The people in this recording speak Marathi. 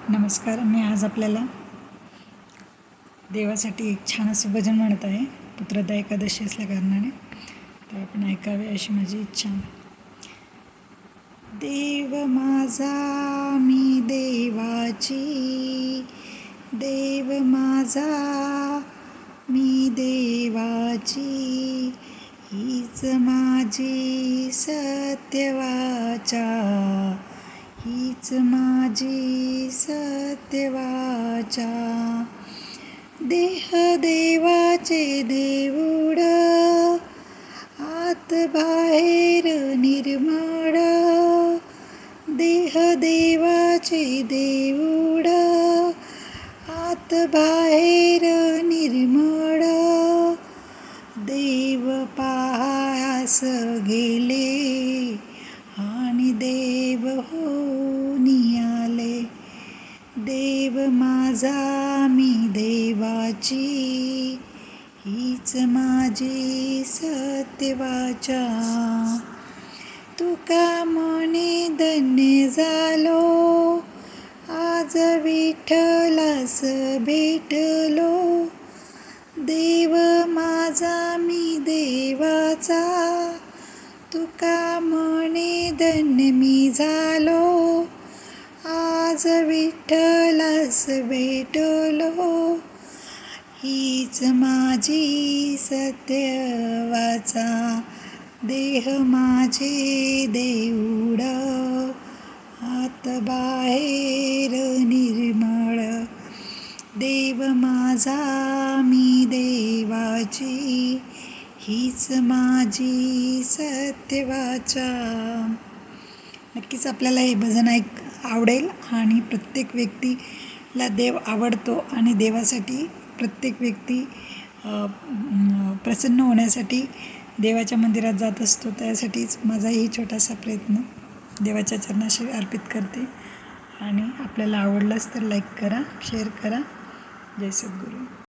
नमस्कार. मी आज आपल्याला देवासाठी एक छान असे भजन म्हणत आहे. पुत्रदा एकादशी असल्या कारणाने तर आपण ऐकावे अशी माझी इच्छा. देव माझा मी देवाची, देव माझा मी देवाची, हीच माझी सत्यवाचा, हीच माझी सत्यवाचा. देह देवाचे देऊळ, आत बाहेर निर्मळ. देह देवाचे देऊळ, आत बाहेर निर्मळ. देव पाहास गेले आणि देव होऊन आले. देव माझा मी देवाची, हीच माझी सत्यवाचा. तुका म्हणे धन्य झालो, आज विठ्ठलास भेटलो. देव माझा मी देवाचा, तुका म्हणे धन्य मी झालो. आज विठ्ठलास भेटलो, हीच माझी सत्यवाचा. देह माझे देऊळ, आत बाहेर निर्मळ. देव माझा मी देवाची, हीच माझी सत्यवाचा. नक्कीच आपल्याला हे भजन आवडेल आणि प्रत्येक व्यक्तीला देव आवडतो आणि देवासाठी प्रत्येक व्यक्ती प्रसन्न होण्यासाठी देवाच्या मंदिरात जात असतो. त्यासाठीच माझाही छोटासा प्रयत्न देवाच्या चरणाशी अर्पित करते. आणि आपल्याला आवडलंच तर लाईक करा, शेअर करा. जय सद्गुरू.